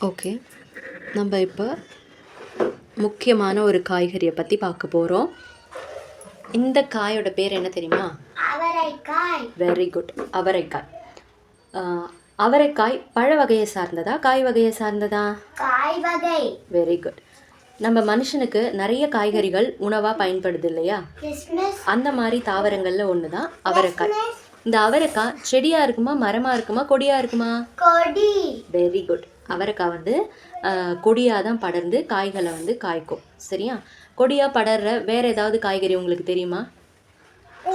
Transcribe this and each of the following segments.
Okay, நம்ம இப்போ முக்கியமான ஒரு காய்கறியை பற்றி பார்க்க போகிறோம். இந்த காயோட பேர் என்ன தெரியுமா? அவரைக்காய். வெரி குட், அவரைக்காய். அவரைக்காய் பழ வகையை சார்ந்ததா காய் வகையை சார்ந்ததா? காய் வகை. Very good. நம்ம மனுஷனுக்கு நிறைய காய்கறிகள் உணவாக பயன்படுது இல்லையா? அந்த மாதிரி தாவரங்களில் ஒன்று தான் அவரைக்காய். இந்த அவரைக்காய் செடியாக இருக்குமா, மரமாக இருக்குமா, கொடியாக இருக்குமா? கொடி. Very good. அவரைக்காய் வந்து கொடியாக தான் படர்ந்து காய்களை வந்து காய்க்கும். சரியா? கொடியாக படர்ற வேற ஏதாவது காய்கறி உங்களுக்கு தெரியுமா?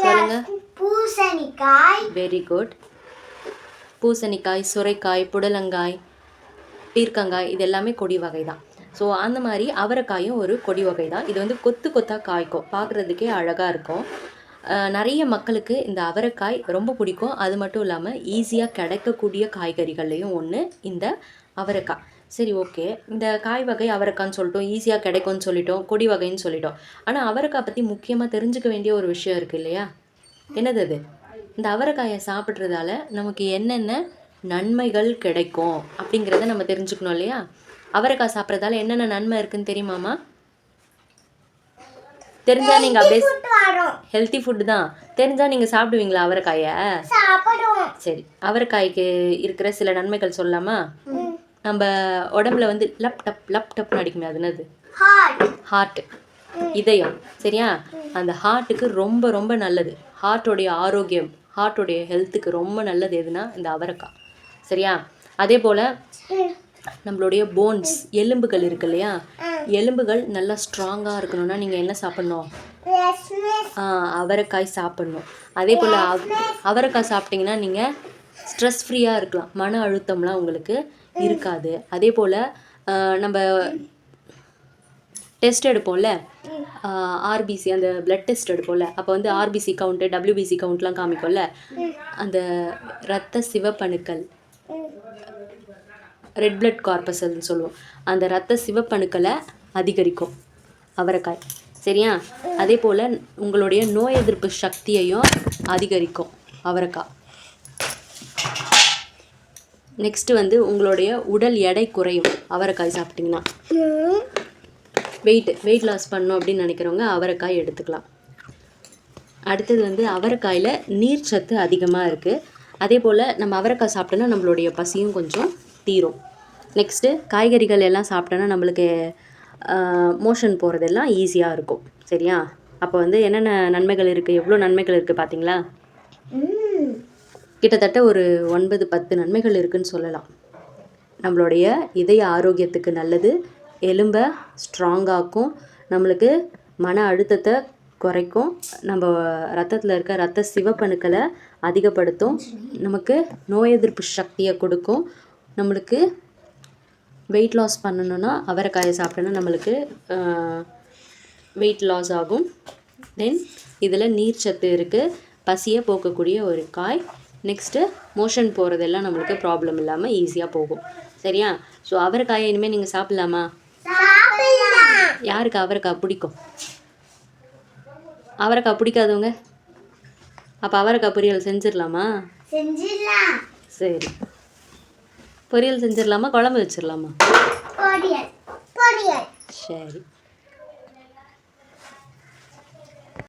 சொல்லுங்க. பூசணிக்காய். Very good. பூசணிக்காய், சுரைக்காய், புடலங்காய், பீர்க்கங்காய், இது எல்லாமே கொடி வகை தான். ஸோ அந்த மாதிரி அவரைக்காயும் ஒரு கொடி வகை தான். இது வந்து கொத்து கொத்தாக காய்க்கும், பார்க்குறதுக்கே அழகாக இருக்கும். நிறைய மக்களுக்கு இந்த அவரைக்காய் ரொம்ப பிடிக்கும். அது மட்டும் இல்லாமல் ஈஸியாக கிடைக்கக்கூடிய காய்கறிகள்லேயும் ஒன்று இந்த அவரைக்காய். சரி, ஓகே. இந்த காய் வகை அவரைக்கான்னு சொல்லிட்டோம், ஈஸியாக கிடைக்கும்னு சொல்லிட்டோம், கொடி வகைன்னு சொல்லிட்டோம். ஆனால் அவரைக்காய் பற்றி முக்கியமாக தெரிஞ்சுக்க வேண்டிய ஒரு விஷயம் இருக்குது இல்லையா? என்னது அது? இந்த அவரைக்காயை சாப்பிட்றதால நமக்கு என்னென்ன நன்மைகள் கிடைக்கும் அப்படிங்கிறத நம்ம தெரிஞ்சுக்கணும் இல்லையா? அவரைக்காய் சாப்பிட்றதால என்னென்ன நன்மை இருக்குன்னு தெரியுமாம்மா? தெரிஞ்சா நீங்கள் அப்படியே ஹெல்த்தி ஃபுட்டு தான். தெரிஞ்சால் நீங்கள் சாப்பிடுவீங்களா அவரைக்காயை? சரி, அவரைக்காய்க்கு இருக்கிற சில நன்மைகள் சொல்லலாமா? நம்ம உடம்புல வந்து லப்டப்னு அடிக்குமே, அது என்னது? ஹார்ட், இதயம். சரியா? அந்த ஹார்ட்டுக்கு ரொம்ப ரொம்ப நல்லது. ஹார்ட்டோடைய ஆரோக்கியம், ஹார்ட்டோடைய ஹெல்த்துக்கு ரொம்ப நல்லது எதுனா இந்த அவரைக்காய். சரியா? அதே போல் நம்மளுடைய போன்ஸ், எலும்புகள் இருக்கு இல்லையா? எலும்புகள் நல்லா ஸ்ட்ராங்காக இருக்கணும்னா நீங்கள் என்ன சாப்பிட்ணும்? அவரைக்காய் சாப்பிட்ணும். அதே போல் அவரைக்காய் சாப்பிட்டிங்கன்னா நீங்கள் ஸ்ட்ரெஸ் ஃப்ரீயாக இருக்கலாம், மன அழுத்தம்லாம் உங்களுக்கு இருக்காது. அதே போல் நம்ம டெஸ்ட் எடுப்போம்ல, ஆர்பிசி, அந்த பிளட் டெஸ்ட் எடுப்போம்ல, அப்போ வந்து ஆர்பிசி கவுண்ட்டு, டபிள்யூபிசி கவுண்ட்லாம் காமிக்கும்ல, அந்த இரத்த சிவப்பணுக்கள், ரெட் பிளட் கார்பஸல்னு சொல்லுவோம், அந்த இரத்த சிவப்பணுக்களை அதிகரிக்கும் அவரைக்காய். சரியா? அதே போல் உங்களுடைய நோய் எதிர்ப்பு சக்தியையும் அதிகரிக்கும் அவரைக்காய். நெக்ஸ்ட்டு வந்து உங்களுடைய உடல் எடை குறையும் அவரைக்காய் சாப்பிட்டிங்கன்னா. வெயிட் லாஸ் பண்ணணும் அப்படின்னு நினைக்கிறவங்க அவரைக்காய் எடுத்துக்கலாம். அடுத்தது வந்து அவரைக்காயில் நீர் சத்து அதிகமாக இருக்குது. அதே போல் நம்ம அவரைக்காய் சாப்பிட்டோன்னா நம்மளுடைய பசியும் கொஞ்சம் தீரும். நெக்ஸ்ட்டு காய்கறிகள் எல்லாம் சாப்பிட்டோன்னா நம்மளுக்கு மோஷன் போகிறதெல்லாம் ஈஸியாக இருக்கும். சரியா? அப்போ வந்து என்னென்ன நன்மைகள் இருக்குது, எவ்வளோ நன்மைகள் இருக்குது பார்த்தீங்களா? கிட்டத்தட்ட ஒரு 9-10 நன்மைகள் இருக்குதுன்னு சொல்லலாம். நம்மளுடைய இதய ஆரோக்கியத்துக்கு நல்லது, எலும்பை ஸ்ட்ராங்காக்கும், நம்மளுக்கு மன அழுத்தத்தை குறைக்கும், நம்ம ரத்தத்தில் இருக்க இரத்த சிவப்பணுக்களை அதிகப்படுத்தும், நமக்கு நோய் எதிர்ப்பு சக்தியை கொடுக்கும். நம்மளுக்கு வெயிட் லாஸ் பண்ணணுன்னா அவரைக்காயை சாப்பிட்டோன்னா நம்மளுக்கு வெயிட் லாஸ் ஆகும். தென் இதில் நீர் சத்து இருக்குது, பசியை போக்கக்கூடிய ஒரு காய். நெக்ஸ்ட்டு மோஷன் போகிறதெல்லாம் நம்மளுக்கு ப்ராப்ளம் இல்லாமல் ஈஸியாக போகும். சரியா? ஸோ அவரைக்காயை இனிமேல் நீங்கள் சாப்பிட்லாமா? யாருக்கு அவரைக்காய் பிடிக்கும்? அவரைக்காய் பிடிக்காதவங்க? அப்போ அவரைக்காய் பொரியல் செஞ்சிடலாமா? சரி, பொரியல் செஞ்சிடலாமா, குழம்பு வச்சிடலாமா? பொரியல். சரி.